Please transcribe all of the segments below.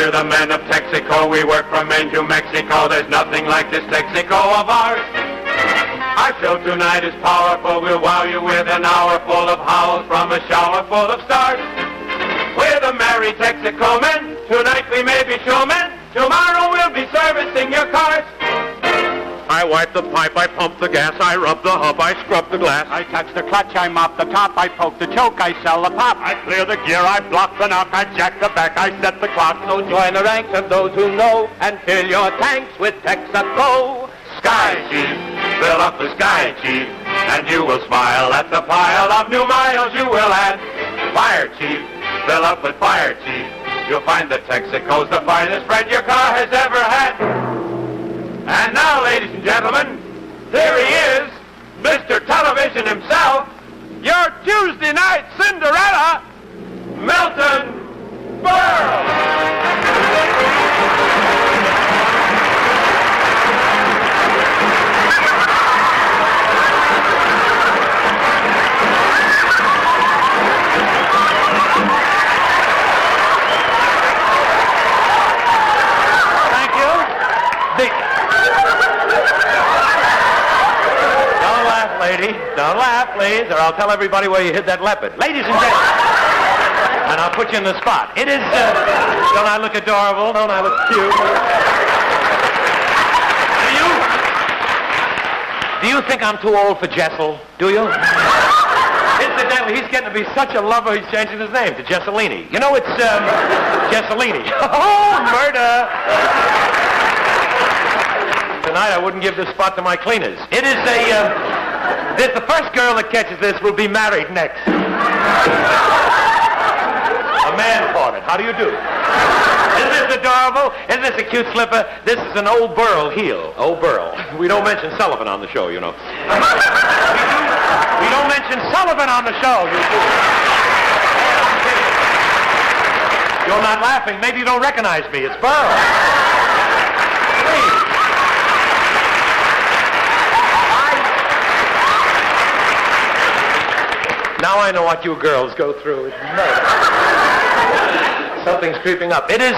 We're the men of Texaco. We work from Maine to Mexico. There's nothing like this Texaco of ours. Our show tonight is powerful. We'll wow you with an hour full of howls from a shower full of stars. We're the merry Texaco men. Tonight we may be showmen. Tomorrow we'll be servicing your cars. I wipe the pipe, I pump the gas, I rub the hub, I scrub the glass. I touch the clutch, I mop the top, I poke the choke, I sell the pop. I clear the gear, I block the knock, I jack the back, I set the clock. So join the ranks of those who know and fill your tanks with Texaco. Sky Chief, fill up the Sky Chief, and you will smile at the pile of new miles you will add. Fire Chief, fill up with Fire Chief. You'll find that Texaco's the finest friend your car has ever had. And now, ladies and gentlemen, here he is, Mr. Television himself, your Tuesday night Cinderella, Milton Berle. Don't laugh, please, or I'll tell everybody where you hid that leopard. Ladies and gentlemen, and I'll put you in the spot. It is, don't I look adorable? Don't I look cute? Do you think I'm too old for Jessel? Do you? Incidentally, he's getting to be such a lover, he's changing his name to Jesselini. You know, it's, Jesselini. Oh, murder! Tonight I wouldn't give this spot to my cleaners. It is the first girl that catches this will be married next. A man fought it. How do you do? Isn't this adorable? Isn't this a cute slipper? This is an old Berle heel. Old Berle. We don't mention Sullivan on the show, you know. We don't mention Sullivan on the show. You're not laughing. Maybe you don't recognize me. It's Berle. Please. Now I know what you girls go through. It's murder. Something's creeping up. It is,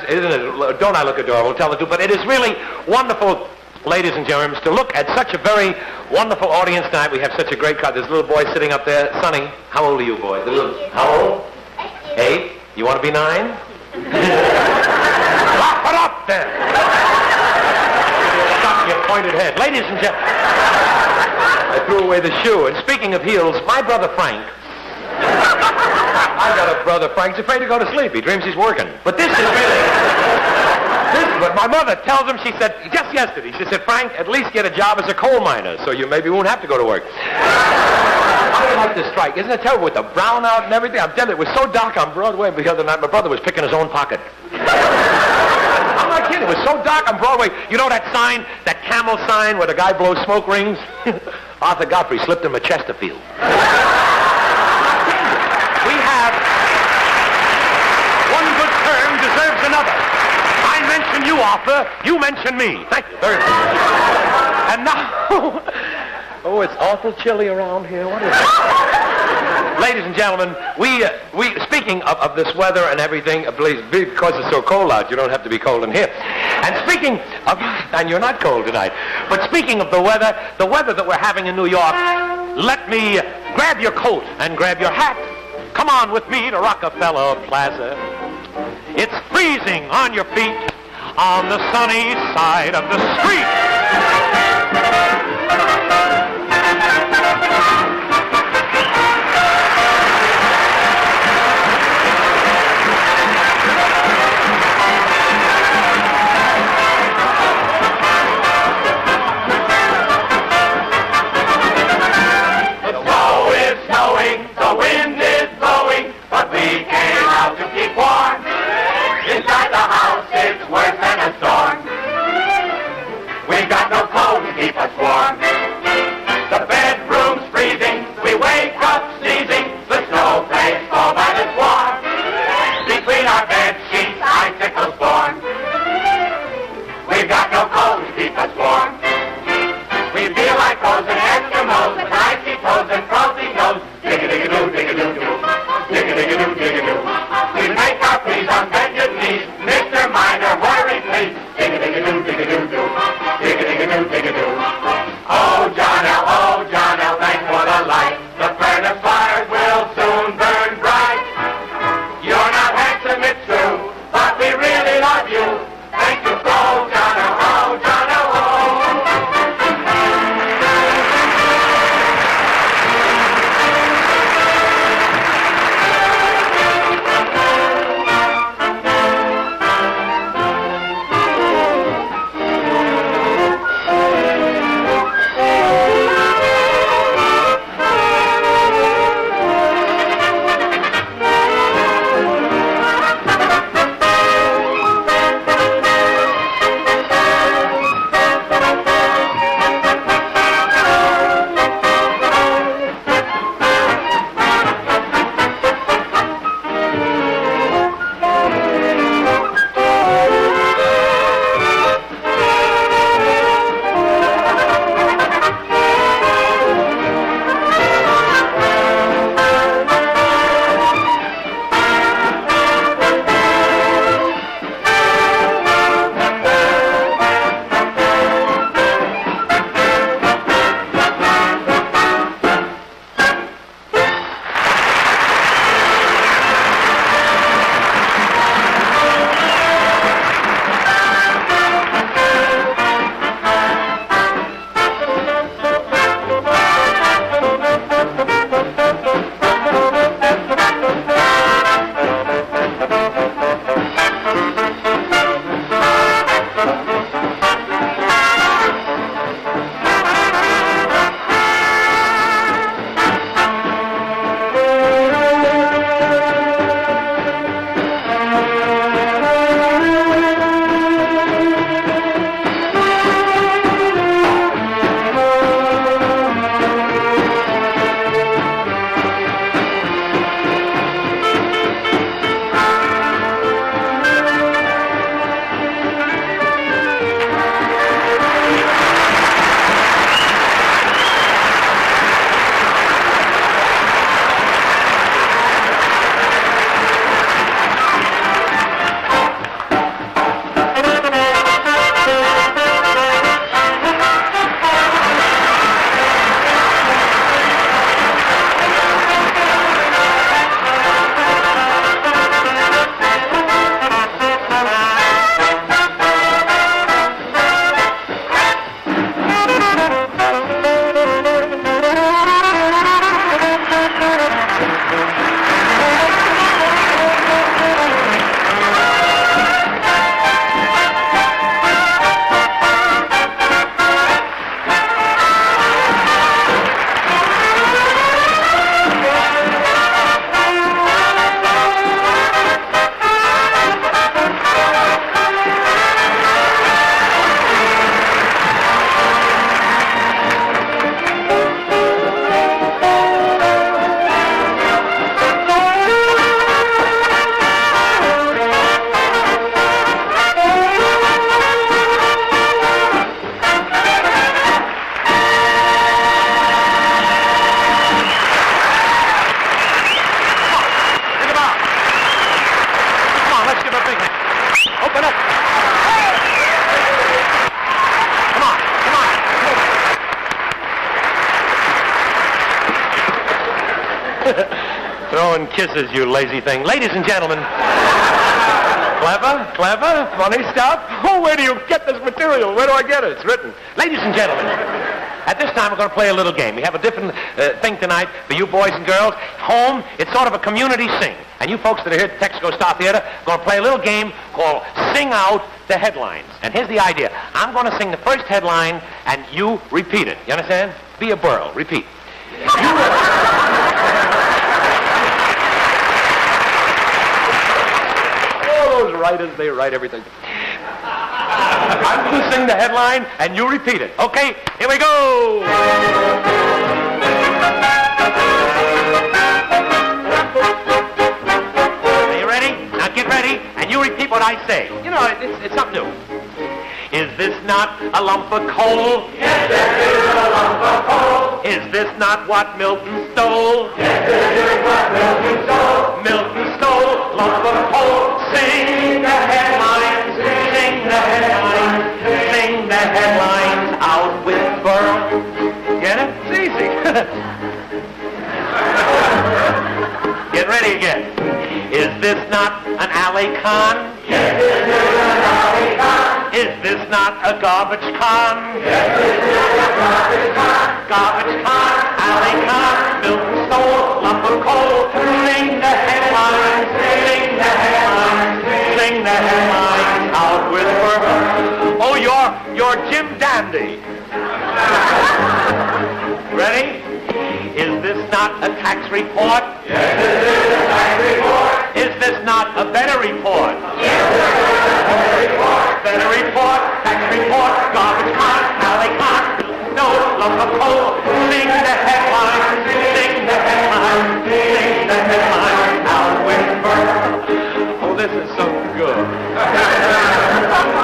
isn't it? Don't I look adorable? Tell the truth. But it is really wonderful, ladies and gentlemen, to look at such a very wonderful audience tonight. We have such a great crowd. There's a little boy sitting up there. Sonny, how old are you, boy? How old? 8? You want to be 9? Laugh it up, then. Stop your pointed head. Ladies and gentlemen. I threw away the shoe. And speaking of heels, my brother Frank. I got a brother Frank's afraid to go to sleep. He dreams he's working. But this is really... But my mother tells him, she said, just yesterday, she said, Frank, at least get a job as a coal miner, so you maybe won't have to go to work. How do you like this strike? Isn't it terrible with the brownout and everything? I'm telling you, it was so dark on Broadway the other night, my brother was picking his own pocket. I'm not kidding. It was so dark on Broadway. You know that sign, that camel sign where the guy blows smoke rings? Arthur Godfrey slipped him a Chesterfield. We have one good turn deserves another. I mention you, Arthur. You mention me. Thank you very much. And now... Oh, it's awful chilly around here. What is it? Ladies and gentlemen, we speaking of this weather and everything, please, because it's so cold out, you don't have to be cold in here. And speaking of, and you're not cold tonight, but speaking of the weather that we're having in New York, let me grab your coat and grab your hat. Come on with me to Rockefeller Plaza. It's freezing on your feet on the sunny side of the street. The wind is blowing, but we came out to keep warm. Inside the house, it's worse than a storm. We got no coat to keep us warm. throwing kisses, you lazy thing. Ladies and gentlemen. Clever, funny stuff. Oh, where do you get this material? Where do I get it? It's written. Ladies and gentlemen, at this time we're going to play a little game. We have a different thing tonight for you boys and girls. Home, it's sort of a community sing. And you folks that are here at the Texaco Star Theater are going to play a little game called Sing Out the Headlines. And here's the idea. I'm going to sing the first headline, and you repeat it. You understand? Be a Berle. Repeat. Those writers, they write everything. I'm going to sing the headline, and you repeat it. Okay, here we go. Are you ready? Now get ready, and you repeat what I say. You know, it's something new. Is this not a lump of coal? Yes, it is a lump of coal. Is this not what Milton stole? Yes, it is what Milton stole. Milton stole lump of coal. Sing the headlines, sing the headlines, sing the headlines out with Berle. Get it? It's easy. Get ready again. Is this not an alley con? Yes, it is an alley con. Is this not a garbage con? Yes, it is a garbage con. Garbage con, alley con, Milton stole lump of coal. Sing the headlines, sing the headlines, sing the headlines out with Berle. Oh, you're Jim Dandy. Ready? Is this not a tax report? Yes, it is a tax report. Is this not a better report? Yes, it is a better report. Better report, tax report, garbage con, alley con, no lump of coal. Sing the headlines, sing the headlines, sing the headlines out with Berle. Oh, this is so good.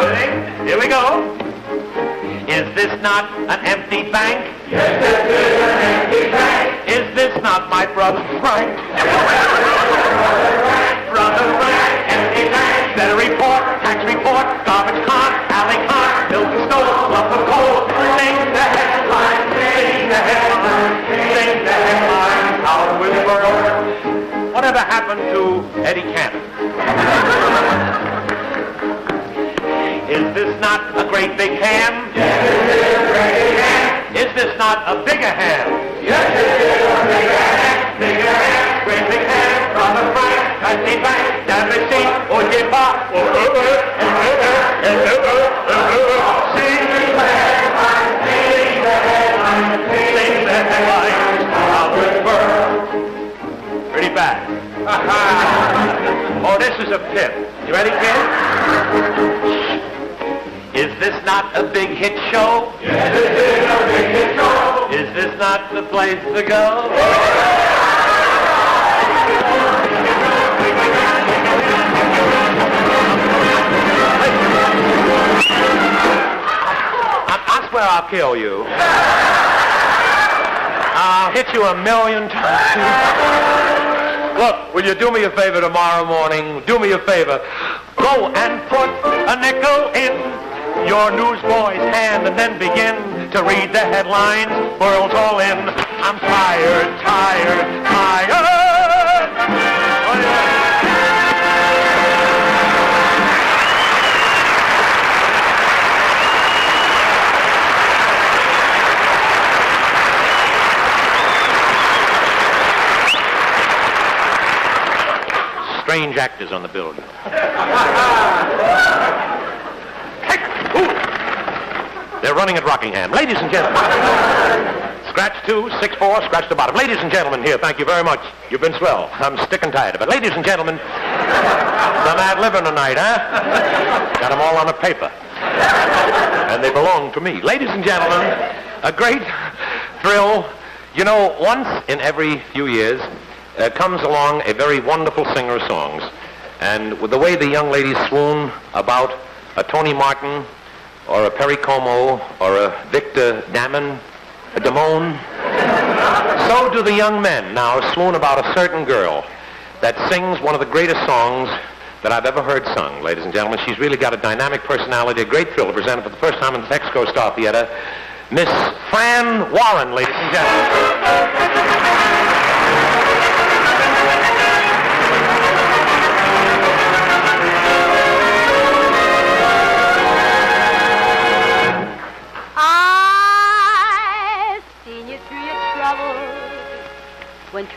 Ready? Here we go. Is this not an empty bank? Yes, this is an empty bank. Is this not my brother Frank? Brother Frank, empty bank. Better report, tax report, garbage con, alley con, Milton stole lump of coal. Sing the headlines, sing the headlines, sing the headlines out with Berle. Whatever happened to Eddie Cannon? Is this not a great big ham? Yes, it is a great big ham. Is this not a bigger ham? Yes, it is a bigger ham. Bigger ham. Great big ham, brother Frank, empty bank, damn it, see, oh, yeah, ba, oh, sing the headlines, sing the headlines, sing the headlines, out with Berle. Pretty bad. Oh, this is a pip. You ready, kid? Is this not a big hit show? Yes, it is a big hit show. Is this not the place to go? I swear I'll kill you. I'll hit you 1,000,000 times. Look, will you do me a favor tomorrow morning? Do me a favor. Go and put a nickel in your newsboy's hand and then begin to read the headlines. Berle's all in. I'm tired, tired, tired. Oh, yeah. Strange actors on the building. They're running at Rockingham. Ladies and gentlemen. Scratch 2, 6-4, scratch the bottom. Ladies and gentlemen, here, thank you very much. You've been swell. I'm sick and tired of it. Ladies and gentlemen, some ad-libbing tonight, huh? Got them all on a paper. And they belong to me. Ladies and gentlemen, a great thrill. You know, once in every few years, comes along a very wonderful singer of songs. And with the way the young ladies swoon about a Tony Martin or a Perry Como or a Victor Damon, a Damone, so do the young men now swoon about a certain girl that sings one of the greatest songs that I've ever heard sung, ladies and gentlemen. She's really got a dynamic personality, a great thrill to present it for the first time in the Texaco Star Theater. Miss Fran Warren, ladies and gentlemen.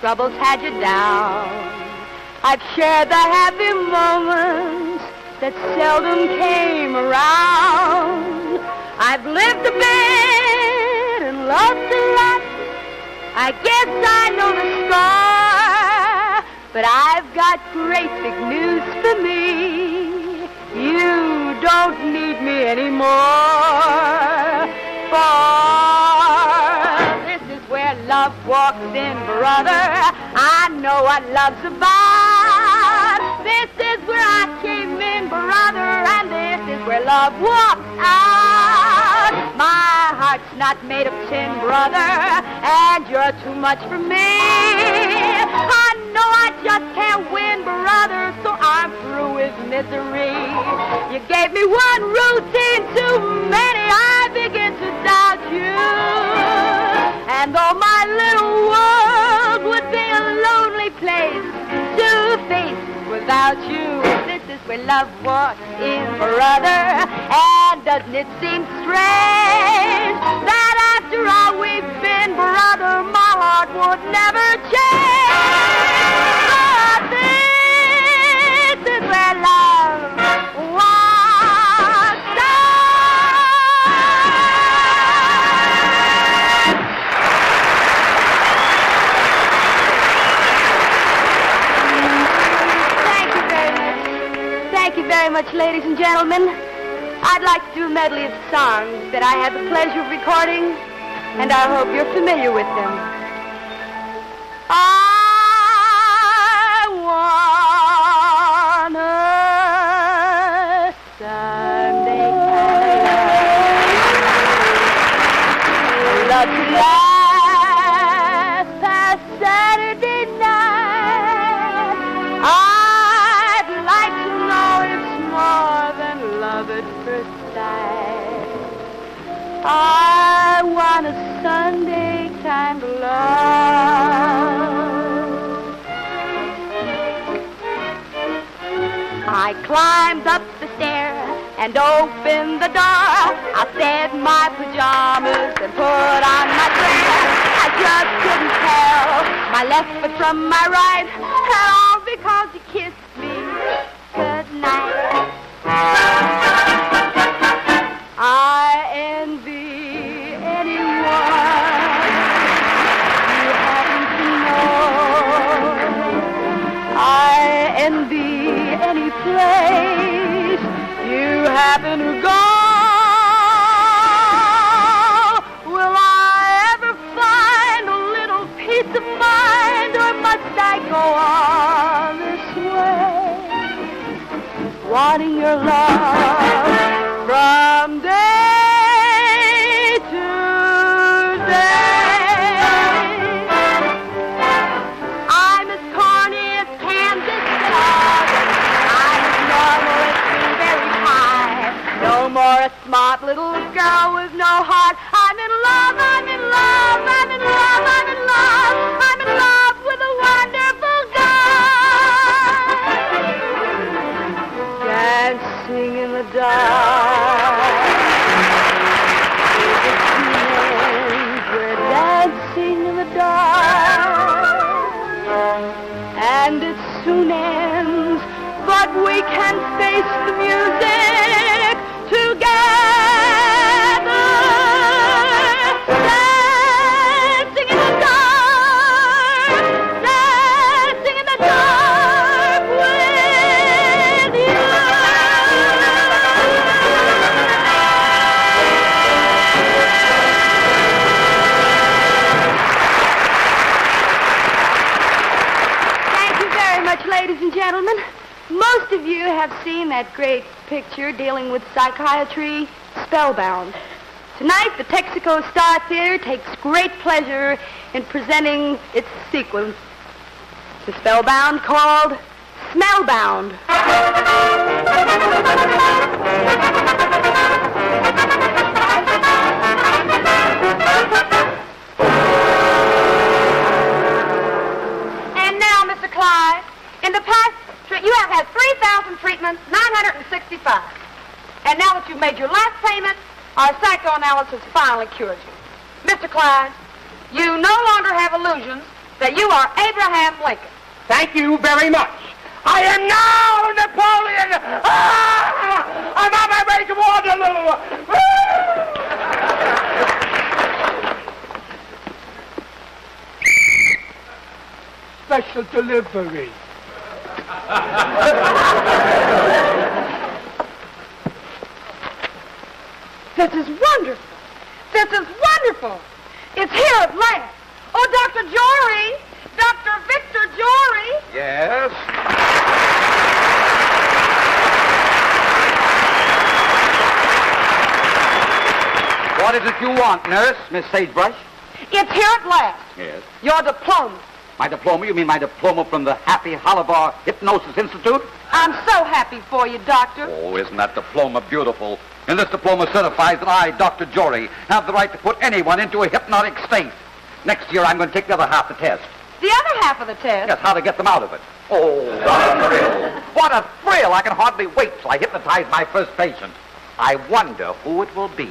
troubles had you down. I've shared the happy moments that seldom came around. I've lived a bit and loved a lot. I guess I know the score, but I've got great big news for me. You don't need me anymore, for this is where love walks in, brother. I know what love's about. This is where I came in, brother, and this is where love walks out. My heart's not made of tin, brother, and you're too much for me. I know I just can't win, brother, so I'm through with misery. You gave me one routine too many, I begin to doubt you. And though my little world would be a lonely place to face without you, this is where love walks in, brother. And doesn't it seem strange that after all we've been, brother, my heart would never change? But this is where love walks Thank you very much, ladies and gentlemen. I'd like to do a medley of songs that I had the pleasure of recording, and I hope you're familiar with them. I wanna someday love to last past Saturday night. I'd like to know it's more than love at first sight. I want a Sunday kind of love. I climbed up the stair and opened the door. I said my pajamas and put on my dress. I just couldn't tell my left foot from my right, and all because you kissed me goodnight. I envy anyone you happen to know. I envy any place you happen to go. Will I ever find a little peace of mind, or must I go on this way, wanting your love from day to day? I'm as corny as Kansas dog. I'm as normal as very high. No more a smart little girl with no heart. I'm in love, I'm in love, I'm in love, I'm in love. I'm in love with a wonderful guy. Dancing in the dark. We're dancing in the dark. And it soon ends, but we can face the music together. Dancing in the dark, dancing in the dark with you. Thank you very much, ladies and gentlemen. Most of you have seen that great picture dealing with psychiatry, Spellbound. Tonight, the Texaco Star Theater takes great pleasure in presenting its sequel to Spellbound, called Smellbound. And now, Mr. Clyde, in the past, you have had 3,000 treatments, 965. And now that you've made your last payment, our psychoanalysis finally cured you. Mr. Clyde, you no longer have illusions that you are Abraham Lincoln. Thank you very much. I am now Napoleon. I'm on my way to Waterloo. Special delivery. This is wonderful. This is wonderful. It's here at last. Oh, Dr. Jory. Dr. Victor Jory. Yes? What is it you want, nurse, Miss Sagebrush? It's here at last. Yes. Your diploma. My diploma? You mean my diploma from the Happy Holobar Hypnosis Institute? I'm so happy for you, Doctor. Oh, isn't that diploma beautiful? And this diploma certifies that I, Dr. Jory, have the right to put anyone into a hypnotic state. Next year, I'm going to take the other half of the test. The other half of the test? Yes, how to get them out of it. Oh, what a thrill. What a thrill. I can hardly wait till I hypnotize my first patient. I wonder who it will be.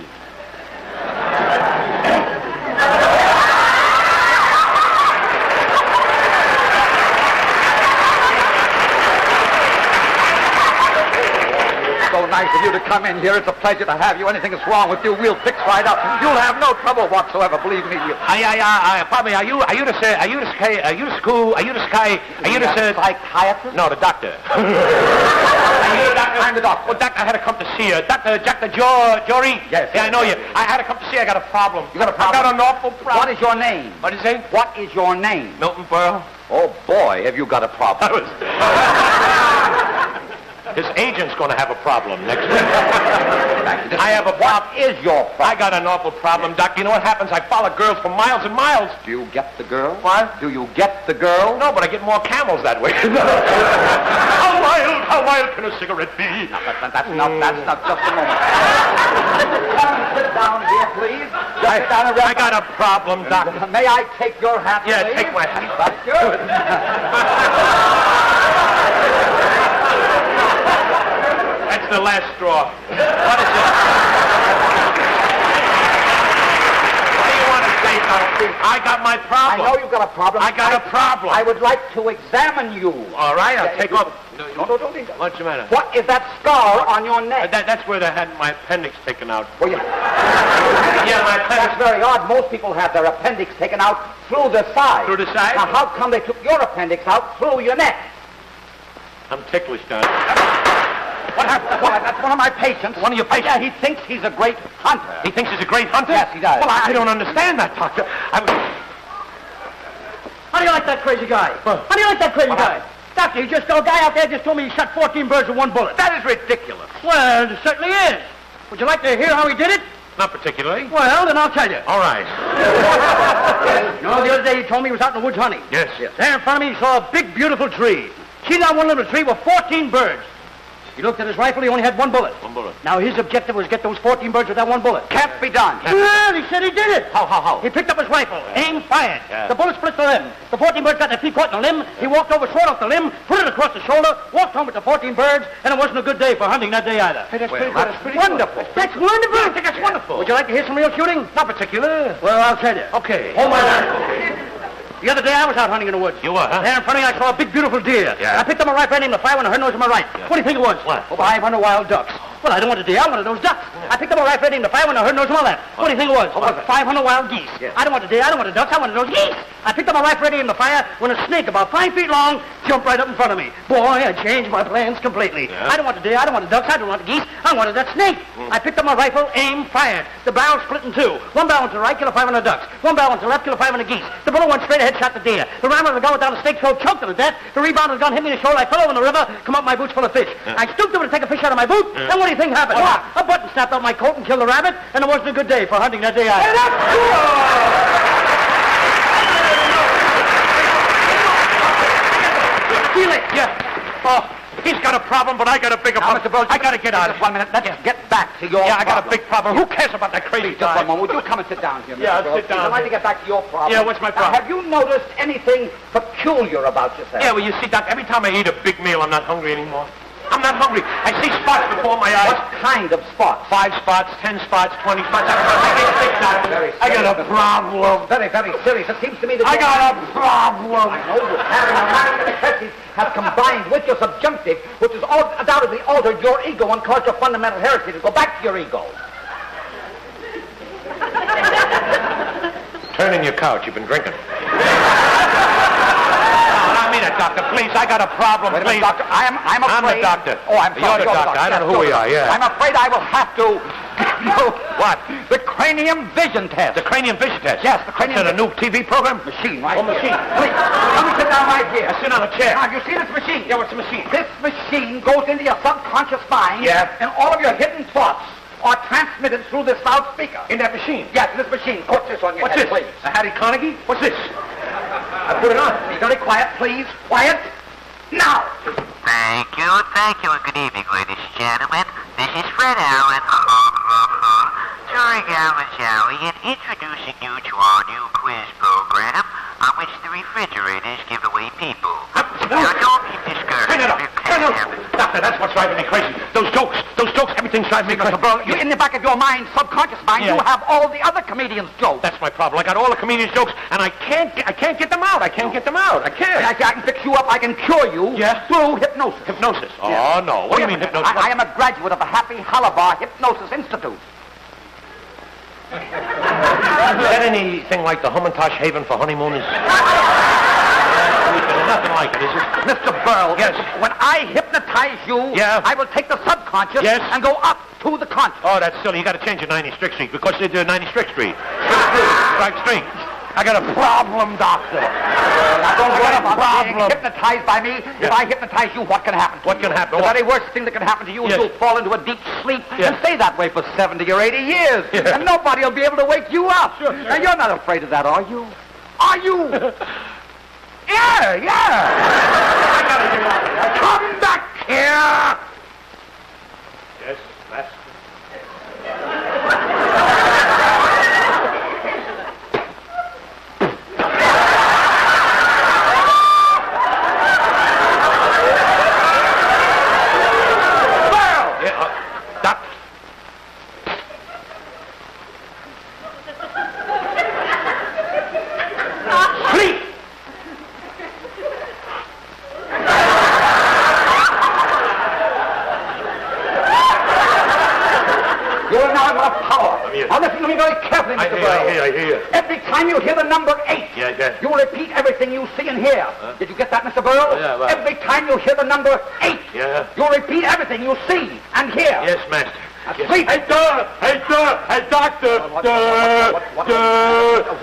So nice of you to come in here. It's a pleasure to have you. Anything that's wrong with you, we'll fix right up. You'll have no trouble whatsoever, believe me. Pardon me, are you the psychiatrist? No, the doctor. Are you the doctor? I'm the doctor. Well, doctor, I had to come to see you. Dr. Jory? Yes. Yeah, I know you. I had to come to see you. I got a problem. You got a problem? I got an awful problem. What is your name? What is it? What is your name? Milton Berle. Oh, boy, have you got a problem. His agent's going to have a problem next week. I have a problem. What is your problem? I got an awful problem, Doc. You know what happens? I follow girls for miles and miles. Do you get the girl? What? Do you get the girl? No, but I get more camels that way. How wild can a cigarette be? No, that's not just a moment. Sit down here, please. Just sit down and I got a problem, Doc. May I take your hat, Yeah, please? take my hat. That's good. That's the last straw. What is it? What do you want to say, Doc? I got my problem. I know you've got a problem. I got a problem. I would like to examine you. All right, I'll take off. No, don't do that. What's the matter? What is that scar on your neck? That's where they had my appendix taken out. Well, Yeah, my appendix. That's very odd. Most people have their appendix taken out through the side. Through the side? Now, how come they took your appendix out through your neck? I'm ticklish, Don. What happened? Well, that's one of my patients. One of your patients? Yeah, he thinks he's a great hunter. He thinks he's a great hunter? Yes, he does. Well, I don't understand that, Doctor. How do you like that crazy guy? Huh? How do you like that crazy What guy? Doctor, a guy out there just told me he shot 14 birds with one bullet. That is ridiculous. Well, it certainly is. Would you like to hear how he did it? Not particularly. Well, then I'll tell you. All right. You know, the other day he told me he was out in the woods hunting. Yes. There in front of me he saw a big, beautiful tree. See that one little tree with 14 birds. He looked at his rifle, he only had one bullet. One bullet. Now his objective was to get those 14 birds with that one bullet. Can't be done. Well, he said he did it. How? He picked up his rifle, aimed, fired. Yeah. The bullet split the limb. The 14 birds got their feet caught in the limb. He walked over, swore off the limb, put it across the shoulder, walked home with the 14 birds, and it wasn't a good day for hunting that day either. Hey, that's Well, pretty good. that's pretty wonderful. That's wonderful. I think that's wonderful. Would you like to hear some real shooting? Not particular. Well, I'll tell you. Okay. Hold my rifle. The other day I was out hunting in the woods. You were, huh? There in front of me I saw a big, beautiful deer. Yeah. I picked up my rifle and aimed the fire when I heard noise on my right. Yeah. What do you think it was? What? 500 wild ducks. Well, I don't want a deer. I wanted those ducks. I picked up my rifle and aimed the fire when I heard noise on my left. What do you think it was? What was it? 500 wild geese. Yeah. I don't want a deer. I don't want the ducks. I wanted those geese. I picked up my rifle and aimed the fire when a snake about 5 feet long jumped right up in front of me. Boy, I changed my plans completely. Yeah. I don't want the deer. I don't want the ducks. I don't want the geese. I wanted that snake. I picked up my rifle, aimed, fired. The barrel split in two. One barrel went to the right, killed 500 ducks. One barrel went to the left, killed 500 geese. The bullet went straight ahead, shot the deer. The ram of the gun went down the snake's throat, choked him to death. The rebound of the gun hit me in the shoulder. I fell over in the river, come up my boots full of fish. I stooped over to take a fish out of my boot, and what do you think happened? What? A button snapped out my coat and killed the rabbit, and it wasn't a good day for hunting that day either. Feel it. Yeah. Oh, he's got a problem, but I got a bigger Now, problem. Mr. Berle, I got to get out. Just 1 minute. Let's get back to your Yeah, I got a problem. big problem. Who cares about that crazy Just guy? one moment. Would you come and sit down here, Mr. Yeah, I'll Berle? sit down I'd like here. to get back to your problem. Yeah, what's my problem? Now, have you noticed anything peculiar about yourself? Yeah, well, you see, Doc, every time I eat a big meal, I'm not hungry anymore. I'm not hungry. I see spots before my eyes. What kind of spots? 5 spots, 10 spots, 20 spots. I can't think, Doctor. I got a problem. Very, very serious. It seems to me that I got a problem. I know you have an have combined with your subjunctive, which has undoubtedly altered your ego and caused your fundamental heresy to go back to your ego. Turn in your couch. You've been drinking. Not me, Doctor. Please, I got a problem. Wait a Please, minute, Doctor. I'm afraid. I'm the doctor. Oh, I'm sorry. You're the doctor. I don't know who we are. Yeah. I'm afraid I will have to. What? The cranium vision test. The cranium vision test. Yes, the cranium. Is that a new TV program? Machine, right? Oh, machine. Please, let me sit down right here. I sit on a chair. Now, you see this machine? Yeah, what's the machine? This machine goes into your subconscious mind. Yeah. And all of your hidden thoughts are transmitted through this loudspeaker. In that machine? Yes, this machine. Put this on your What's head, this? please. A Hattie Carnegie? What's this? I put it on. Be very quiet, please. Quiet. Now. Thank you, and good evening, ladies and gentlemen. This is Fran Warren. During our shall we introducing you to our new quiz program on which the refrigerators give away people. Now, don't be discouraged. Turn it up. Turn it up. Doctor, that's what's driving me crazy. Those jokes, everything's driving me crazy. Mr. Berle, you in the back of your mind, subconscious mind, Yeah. you have all the other comedians' jokes. That's my problem. I got all the comedians' jokes, and I can't get them out. I can't get them out. I can't. I can fix you up. I can cure you Yeah. through hypnosis. Hypnosis? Oh, Yeah. no. What do you mean hypnosis? I am a graduate of the Happy Halabar Hypnosis Institute. Is that anything like the Hermitage Haven for honeymooners? Nothing like it, is it? Mr. Berle, Yes. when I hypnotize you, Yeah. I will take the subconscious Yes. and go up to the conscious. Oh, that's silly. You got to change it 90 Strict Street because it's 90 Strict Street. Strike Street. I got a problem, Doctor. Now, don't worry about being problem. hypnotized by me. Yeah. If I hypnotize you, what can happen? What can happen? The What? very worst thing that can happen to you is Yes. you'll fall into a deep sleep Yeah. and stay that way for 70 or 80 years. Yeah. And nobody will be able to wake you up. Sure. Now, you're not afraid of that, are you? Are you? Yeah. I got to get out of here. Come back here. Yes, that's... Doc. Sleep! You are now in my power. I'm here. Now listen to me very carefully, Mr. Berle. I hear. Every time you hear the number 8, Yeah. you repeat everything you see and hear. Did you get that, Mr. Berle? Yeah, well. Every time you hear the number 8, Yeah. you repeat everything you see and hear. Yes, Master. Sleep. Hey, doctor.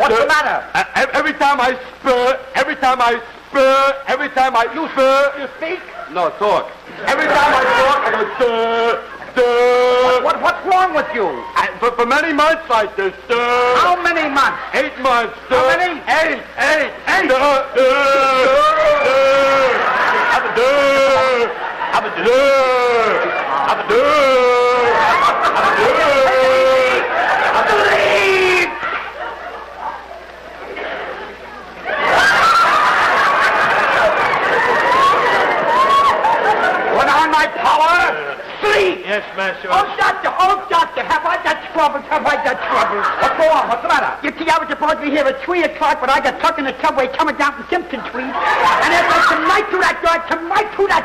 What's the matter? Every time I spur, You speak? No, talk. Every time I talk, I go, What's wrong with you? For many months like this, How many months? 8 months, How many? Eight. Sleep! When I'm my power, sleep! Yes, Master. Oh, doctor, have I got trouble? What's wrong? What's the matter? You see, I was supposed to be here at 3 o'clock, but I got stuck in the subway coming down from Simpson Street. And there's like some light through that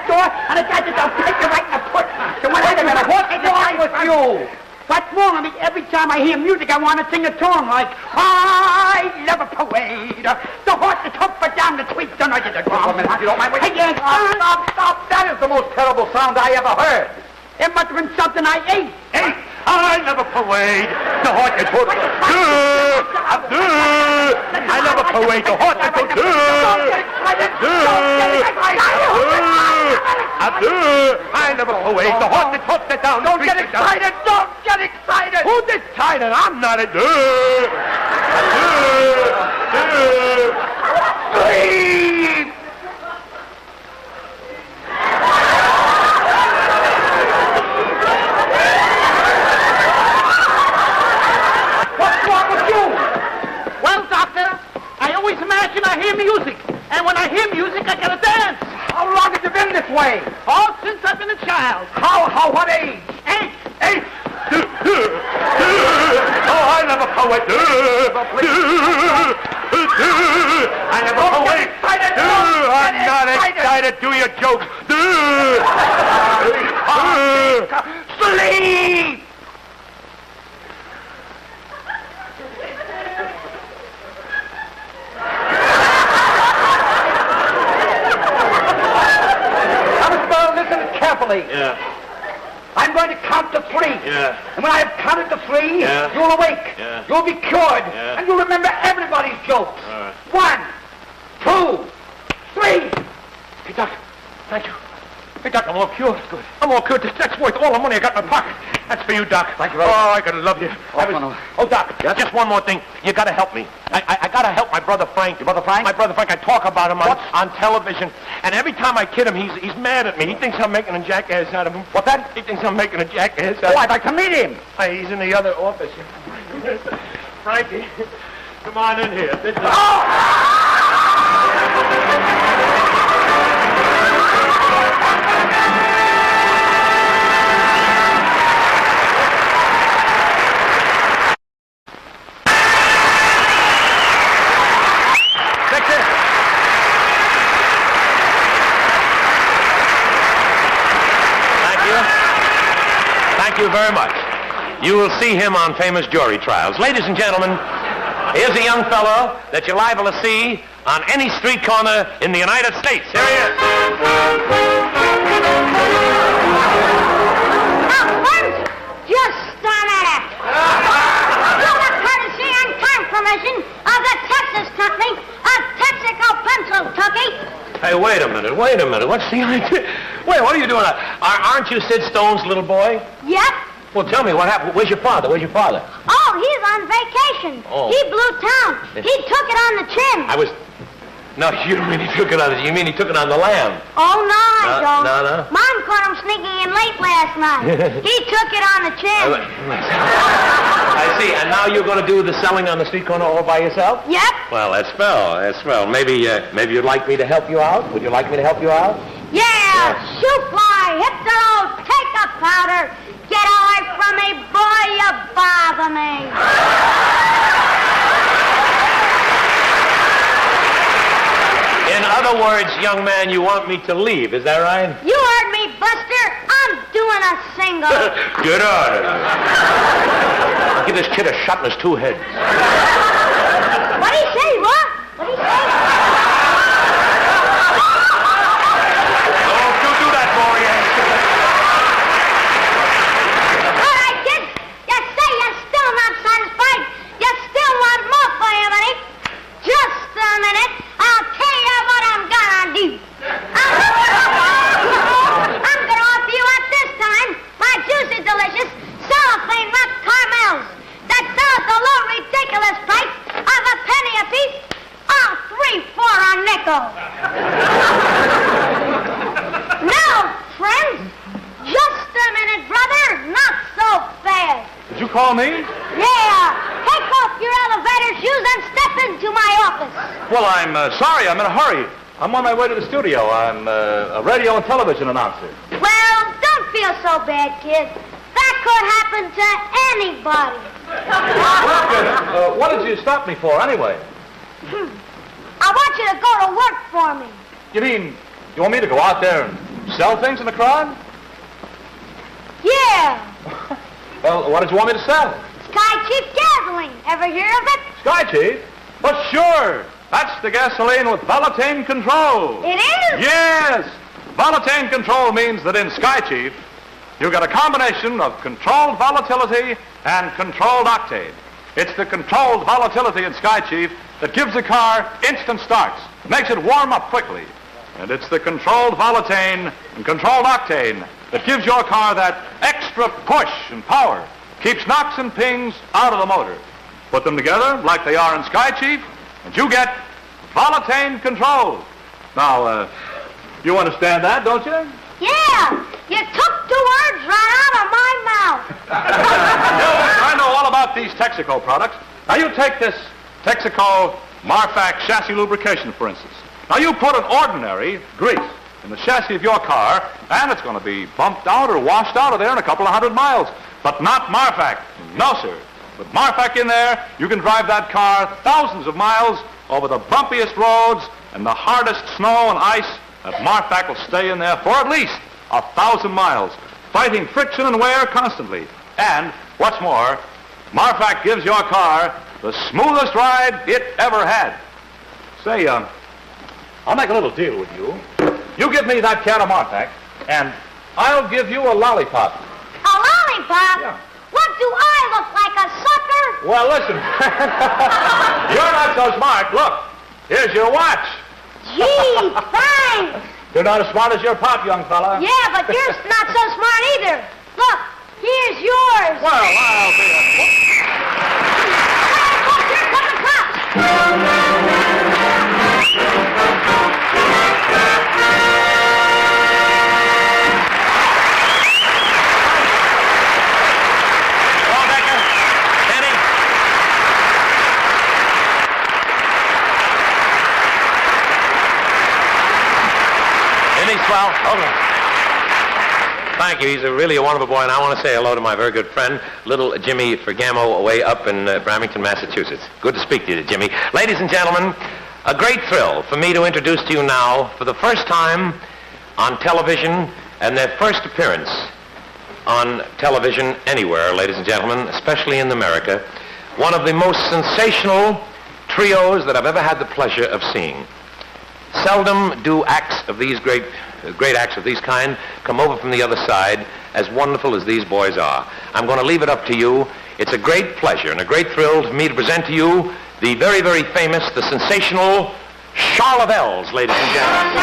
door, and the guy just take you right in the foot. So when I What's wrong with you? What's wrong? I mean, every time I hear music, I want to sing a song like, I love a parade. The horse is hooked for down the tweet, the noise of the drum. Wait a minute, if you don't mind. Wait. Hey, yes, Stop. That is the most terrible sound I ever heard. it must have been something I ate. Hey, I love a parade. The horse is hooked. I love a parade. The horse is hooked. I love a parade. The horse is hooked down. Don't get excited. Don't get excited. Who's excited? I'm not a... Sleep! What's wrong with you? Well, doctor, I always imagine I hear music. And when I hear music, I gotta dance. How long have you been this way? All since I've been a child. child. What age? 8. Oh, I never poet. I never poet. I'm not excited. Do your jokes. Sleep! Listen carefully. Yeah. I'm going to count to 3. Yeah. And when I have counted to 3, Yeah. you'll awake. Yeah. You'll be cured. Yeah. And you'll remember everybody's jokes. All right. 1, 2, 3. Hey, Doc. Thank you. Hey, Doc, I'm all cured. Good. I'm all cured. That's worth all the money I got in my pocket. That's for you, Doc. Thank you very much. Oh, I can love you. Doc, just one more thing. You got to help me. I got to help my brother Frank. Your brother Frank? My brother Frank. I talk about him on television. And every time I kid him, he's mad at me. He thinks I'm making a jackass out of him. What's that? He thinks I'm making a jackass out of him. I'd like to meet him. Hey, he's in the other office. Frankie, come on in here. This is... Thank you very much. You will see him on famous jury trials. Ladies and gentlemen, here's a young fellow that you're liable to see on any street corner in the United States. Here he is. Now, friends, just a minute. Through the courtesy and time permission of the Texas Company of Texaco, Pennsylvania. Hey, wait a minute. What's the idea? Wait, what are you doing? Aren't you Sid Stone's little boy? Yep. Well, tell me what happened. Where's your father? Oh, he's on vacation. Oh. He blew town. He took it on the chin. No, you don't mean he took it on you mean he took it on the lamb. Oh, no, I don't. No. Mom caught him sneaking in late last night. He took it on the chin. I see. And now you're going to do the selling on the street corner all by yourself? Yep. Well, that's swell. Maybe you'd like me to help you out? Would you like me to help you out? Yeah. Shoot fly, hit the road, take a powder. Get away from me, boy, you bother me. In other words, young man, you want me to leave, is that right? You heard me, Buster. I'm doing a single. Get out of here. I'll give this kid a shot in his 2 heads. What'd he say, what? What'd he say? Don't you do that, boy. All right, kid. You say you're still not satisfied. You still want more for you, buddy. Just a minute. I'll tell you what I'm gonna do. I'm gonna offer you at this time my juicy, delicious, cellophane wrapped caramels that sell at the low, ridiculous price of a penny apiece, or 3 for a nickel. Now, friends, just a minute, brother. Not so fast. Did you call me? Yeah. Take off your elevator shoes and step into my office. Well, I'm sorry. I'm in a hurry. I'm on my way to the studio. I'm a radio and television announcer. Well, don't feel so bad, kid. That could happen to anybody. What did you stop me for, anyway? I want you to go to work for me. You mean you want me to go out there and sell things in the crowd? Yeah. Well, what did you want me to sell? Sky Chief Gasoline. Ever hear of it? Sky Chief? Well, sure. That's the gasoline with volatile control. It is? Yes. Volatile control means that in Sky Chief, you get a combination of controlled volatility and controlled octane. It's the controlled volatility in Sky Chief that gives the car instant starts, makes it warm up quickly. And it's the controlled volatane and controlled octane that gives your car that extra push and power, keeps knocks and pings out of the motor. Put them together like they are in Sky Chief, and you get volatane control. Now, you understand that, don't you? Yeah. You took 2 words right out of my mouth. I know all about these Texaco products. Now, you take this Texaco Marfac chassis lubrication, for instance. Now, you put an ordinary grease in the chassis of your car, and it's going to be bumped out or washed out of there in a couple of 100 miles. But not Marfac. No, sir. With Marfac in there, you can drive that car thousands of miles over the bumpiest roads and the hardest snow and ice, that Marfac will stay in there for at least 1,000 miles, fighting friction and wear constantly. And, what's more, Marfac gives your car the smoothest ride it ever had. Say, I'll make a little deal with you. You give me that can of Marfac, and I'll give you a lollipop. A lollipop? Yeah. What, do I look like a sucker? Well, listen. You're not so smart. Look, here's your watch. Gee, thanks. You're not as smart as your pop, young fella. Yeah, but you're not so smart either. Look, here's yours. Well, I'll be a... Look, here come the cops. Well, okay. Thank you. He's really a wonderful boy, and I want to say hello to my very good friend, little Jimmy Fergamo, away up in Bramington, Massachusetts. Good to speak to you, Jimmy. Ladies and gentlemen, a great thrill for me to introduce to you now, for the first time on television, and their first appearance on television anywhere, ladies and gentlemen, especially in America, one of the most sensational trios that I've ever had the pleasure of seeing. Seldom do acts of these great acts of these kind come over from the other side as wonderful as these boys are. I'm going to leave it up to you. It's a great pleasure and a great thrill for me to present to you the very, very famous, the sensational Charlevels, ladies and gentlemen.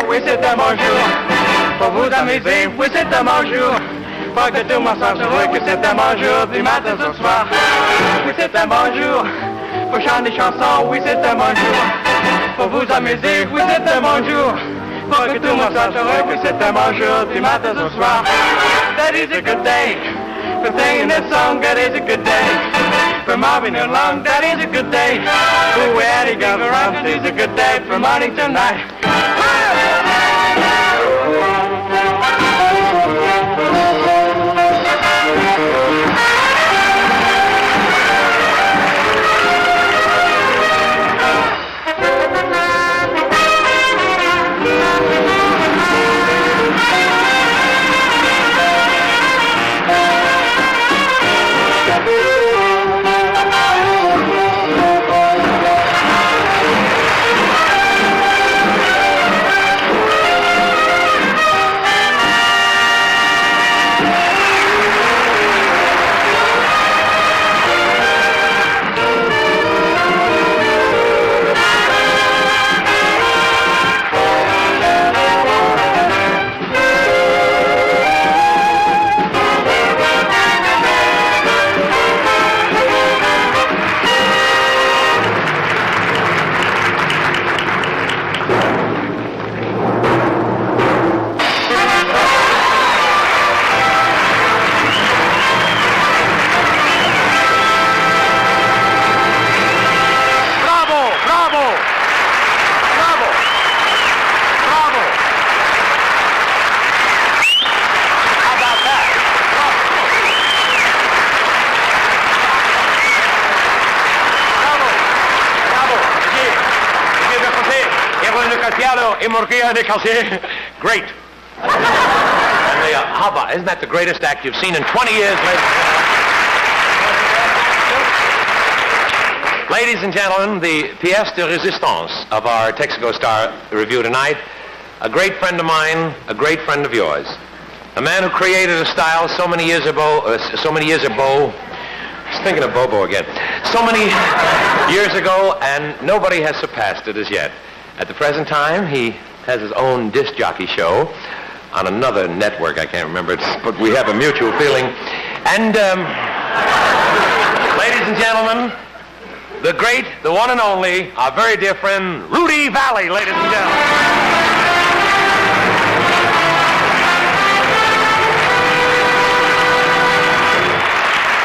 oui c'est un bon jour. Pour vous amuser, oui c'est un bon jour. Pour que tout le monde soit heureux, que c'est un bon jour du matin au soir. Oui c'est un bon jour. Pour chanter des chansons, oui c'est un bon jour. Pour vous amuser, oui c'est un bon jour. Pour que tout le monde soit heureux, oui c'est un bon jour du matin au soir. That is a good day. For singing this song, that is a good day. For mobbing along, that is a good day. For where he goes around, that is a good day. From morning till night. Great. And how about, isn't that the greatest act you've seen in 20 years, ladies and gentlemen, the pièce de résistance of our Texaco Star review tonight, a great friend of mine, a great friend of yours, a man who created a style so many years ago, I was thinking of Bobo again, so many years ago, and nobody has surpassed it as yet. At the present time, he has his own disc jockey show on another network. I can't remember, but we have a mutual feeling. And, ladies and gentlemen, the great, the one and only, our very dear friend, Rudy Vallee, ladies and gentlemen.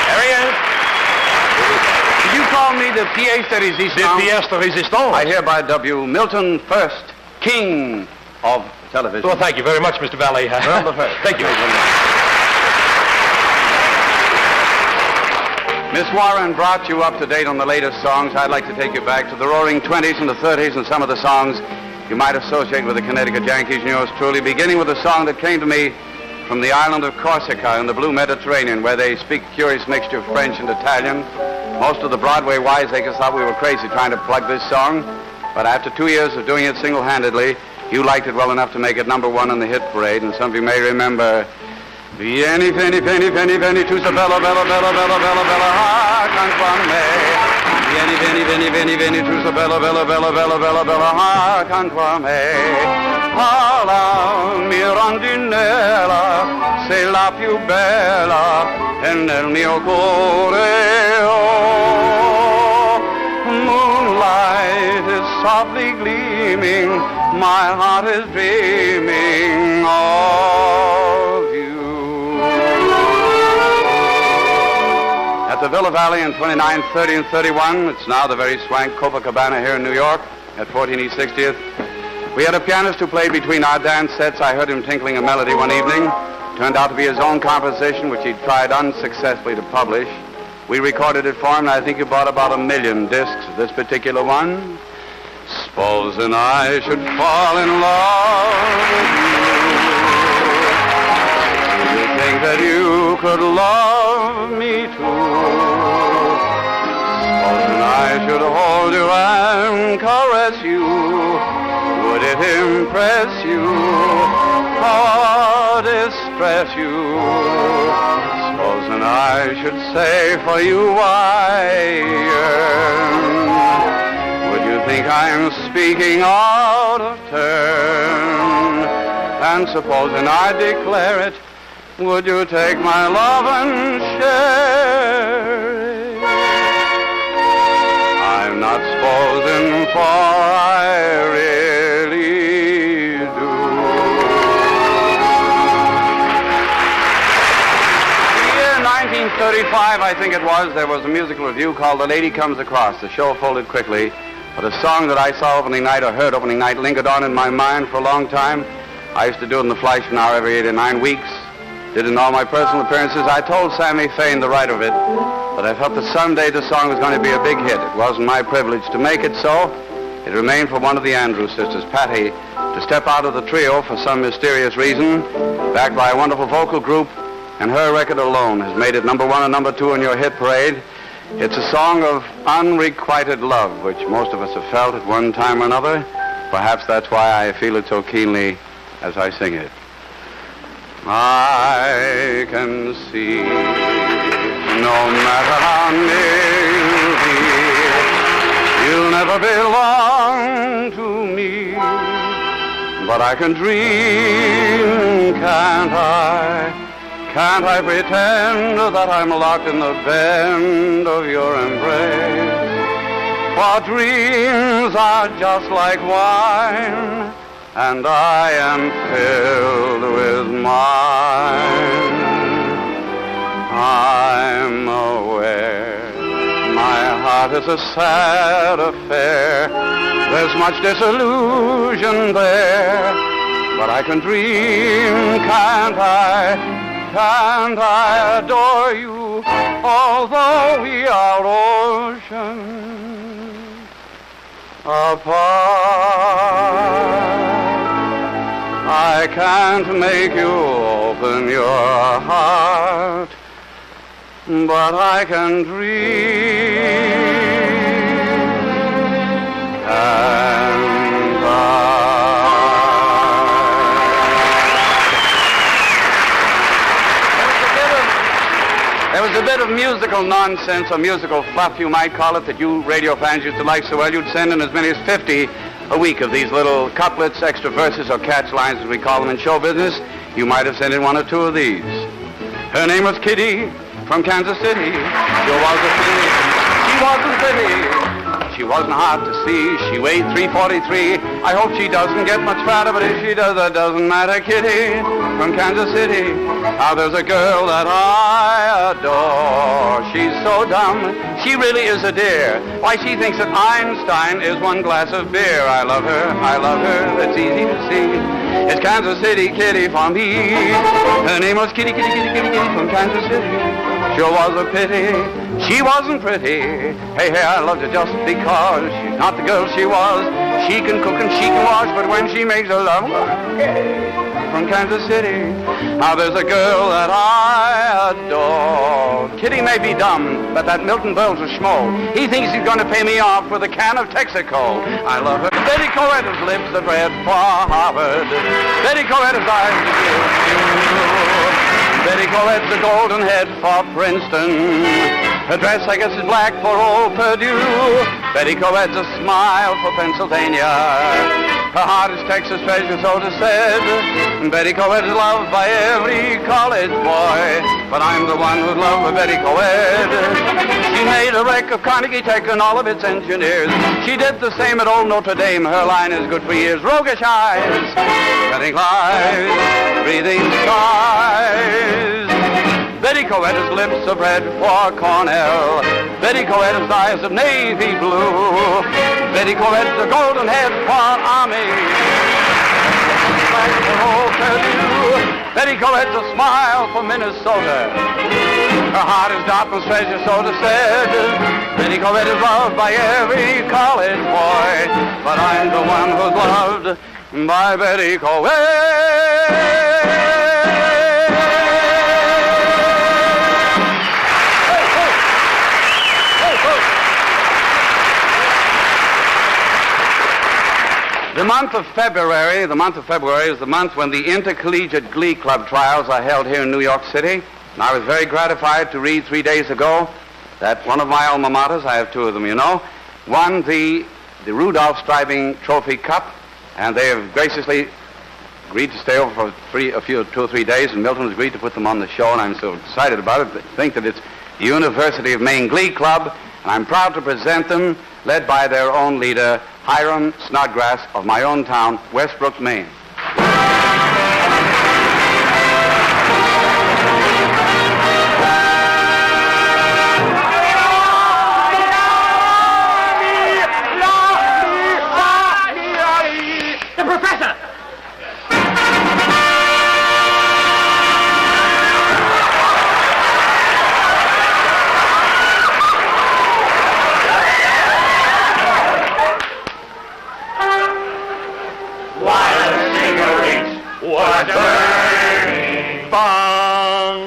There he is. Did you call me the pièce de résistance? The pièce de résistance. I hereby dub you Milton First, King of Television. Well, thank you very much, Mr. Vallee. Well, the first. Thank you. Miss Warren brought you up to date on the latest songs. I'd like to take you back to the roaring 20s and the 30s and some of the songs you might associate with the Connecticut Yankees and yours truly, beginning with a song that came to me from the island of Corsica in the blue Mediterranean, where they speak a curious mixture of French and Italian. Most of the Broadway wiseacres thought we were crazy trying to plug this song, but after 2 years of doing it single-handedly, you liked it well enough to make it #1 on the hit parade, and some of you may remember, Vieni, vieni, vieni, vieni, vieni, tu sei bella, bella, bella, bella, bella, bella, accanto a me. Vieni, vieni, vieni, vieni, vieni, tu sei bella, bella, bella, bella, bella, bella, accanto a me. Alla mia rondinella, sei la più bella, e nel mio cuore, oh, moonlight is softly gleaming, my heart is dreaming of you. At the Villa Valley in 29, 30, and 31, it's now the very swank Copacabana here in New York at 14 East 60th. We had a pianist who played between our dance sets. I heard him tinkling a melody one evening. Turned out to be his own composition, which he tried unsuccessfully to publish. We recorded it for him, and I think he bought about 1 million discs of this particular one. Supposing I should fall in love with you, do you think that you could love me too? Supposing I should hold you and caress you, would it impress you or distress you? Supposing I should say for you I yearn, would you think I'm speaking out of turn? And supposing I declare it, would you take my love and share it? I'm not supposing, for I really do. The year 1935, I think it was, there was a musical review called The Lady Comes Across. The show folded quickly, but a song that I saw opening night or heard opening night lingered on in my mind for a long time. I used to do it in the Fleischman Hour every 8 or 9 weeks. Did it in all my personal appearances. I told Sammy Fain, the writer of it, but I felt that someday the song was going to be a big hit. It wasn't my privilege to make it so. It remained for one of the Andrews sisters, Patty, to step out of the trio for some mysterious reason, backed by a wonderful vocal group, and her record alone has made it number 1 and number 2 in your hit parade. It's a song of unrequited love, which most of us have felt at one time or another. Perhaps that's why I feel it so keenly as I sing it. I can see, no matter how near you'll be, you'll never belong to me. But I can dream, can't I? Can't I pretend that I'm locked in the bend of your embrace? For dreams are just like wine, and I am filled with mine. I'm aware my heart is a sad affair. There's much disillusion there, but I can dream, can't I? Can't I adore you, although we are oceans apart? I can't make you open your heart, but I can dream, can't I? There was a bit of musical nonsense, or musical fluff, you might call it, that you radio fans used to like so well. You'd send in as many as 50 a week of these little couplets, extra verses, or catch lines, as we call them in show business. You might have sent in 1 or 2 of these. Her name was Kitty from Kansas City. She wasn't pretty. She wasn't hard to see. She weighed 343. I hope she doesn't get much fatter, but if she does, that doesn't matter. Kitty from Kansas City. Now there's a girl that I adore. She's so dumb. She really is a dear. Why, she thinks that Einstein is 1 glass of beer. I love her. That's easy to see. It's Kansas City Kitty for me. Her name was Kitty from Kansas City. Sure was a pity she wasn't pretty. Hey, I loved her just because she's not the girl she was. She can cook and she can wash, but when she makes a love from Kansas City, now there's a girl that I adore. Kitty may be dumb, but that Milton Berle's a schmo. He thinks he's going to pay me off with a can of Texaco. I love her. Betty Coetta's lips that read for Harvard. Betty Coetta's eyes that Betty Coetta's a golden head for Princeton. Her dress, I guess, is black for old Purdue. Betty Coetta's a smile for Pennsylvania. Her heart is Texas treasure, so to said. Betty Coett is loved by every college boy, but I'm the one who's loved by Betty Coett. She made a wreck of Carnegie Tech and all of its engineers. She did the same at old Notre Dame. Her line is good for years. Roguish eyes, telling lies, breathing sighs. Betty Coetta's lips are red for Cornell. Betty Coetta's eyes of navy blue. Betty Coetta's a golden head for Army. Betty Coetta's a smile for Minnesota. Her heart is Dartmouth's treasure, so to said. Betty Coett is loved by every college boy, but I'm the one who's loved by Betty Coett. The month of February is the month when the Intercollegiate Glee Club trials are held here in New York City. And I was very gratified to read 3 days ago that one of my alma maters, I have 2 of them, you know, won the Rudolph Stribing Trophy Cup, and they have graciously agreed to stay over for 2 or 3 days, and Milton has agreed to put them on the show, and I'm so excited about it. I think that it's the University of Maine Glee Club, and I'm proud to present them, led by their own leader, Hiram Snodgrass of my own town, Westbrook, Maine. The professor! Was burning bong.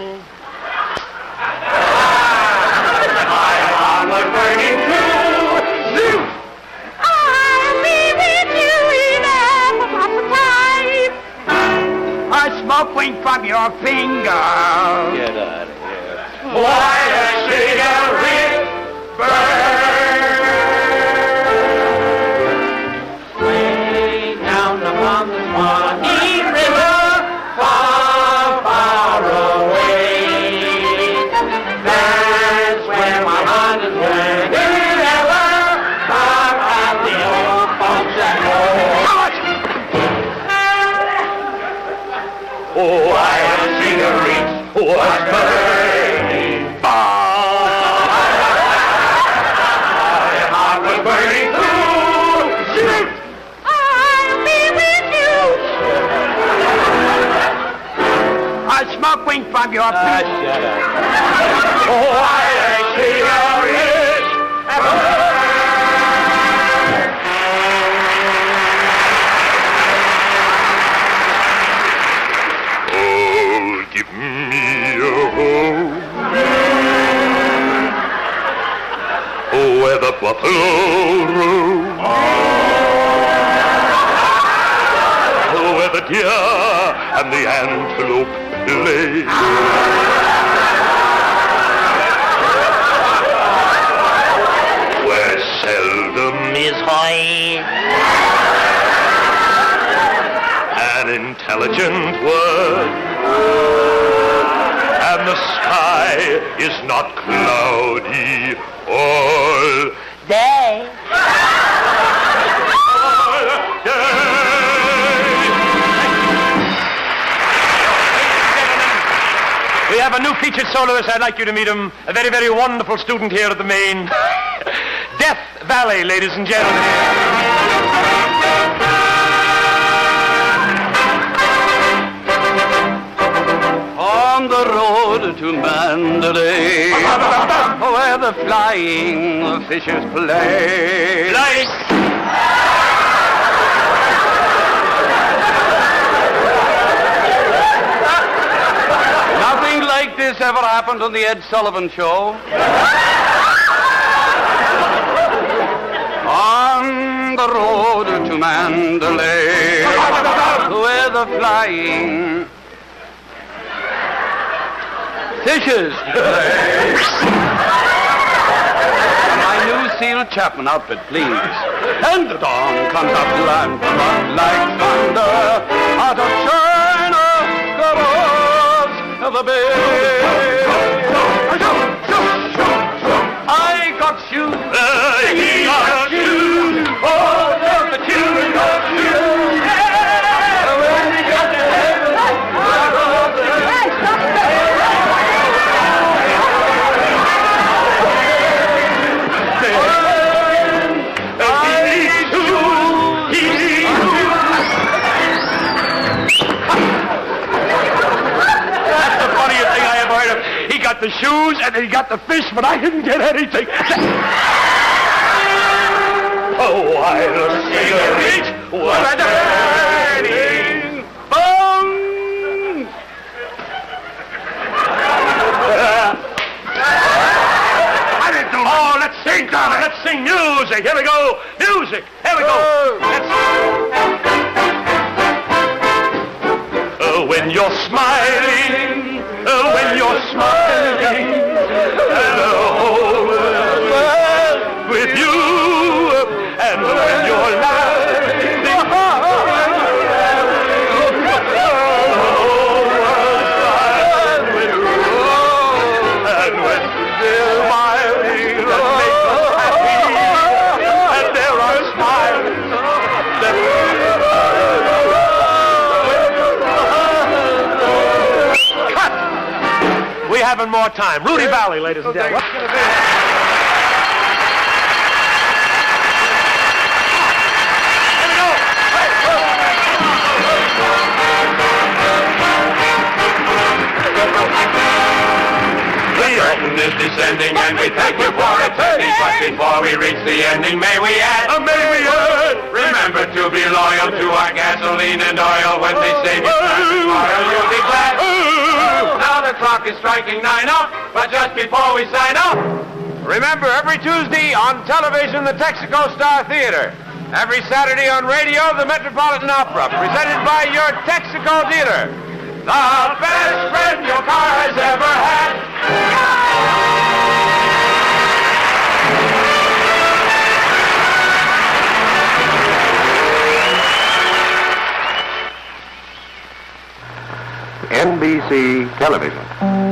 I was burning too. Zoo. I'll be with you in a time. A smoke wing from your finger. Get out of here. Why a cigarette burn? Way down upon the Swanee River, far, far away. That's where my heart is burning ever. Far out the old folks at home. Oh, why a cigarette was burning. My heart was burning too. Shoot! I'll be with you. A smoke wing from your finger. Shut up. Oh, why a cigarette burn. Oh, give me a home. Oh, where the buffalo roam. Oh, where the deer and the antelope play. Where seldom is heard an intelligent word, and the sky is not cloudy all day. All day. We have a new featured soloist. I'd like you to meet him. A very, very wonderful student here at the Maine. Death Valley, ladies and gentlemen. On the road to Mandalay, where the flying fishes play. Nothing like this ever happened on the Ed Sullivan Show. On the road to Mandalay, where the flying fishes play. My new Seal Chapman outfit, please. And the dawn comes up and up like thunder out of China, the bay. I got shoes. He got shoes. Oh, just the children got shoes. When we got to heaven, the shoes and he got the fish, but I didn't get anything. Oh, while a cigarette was burning. Boom! I didn't do that. Oh, let's sing, darling. Let's sing music. Here we go. Music. Here we go. When you're smiling, when you're smiling, and the whole world with you, and when you're laughing, having more time. Rudy Vallee, ladies and gentlemen. What's going to be? The curtain is descending and we thank you for attending. But before we reach the ending, may we add, remember to be loyal to our gasoline and oil. When they say it's time to smile, you'll be glad. Now the clock is striking 9 up, but just before we sign up, Remember, every Tuesday on television, the Texaco Star Theater. Every Saturday on radio, the Metropolitan Opera, presented by your Texaco dealer. the best friend your car has ever had. NBC Television.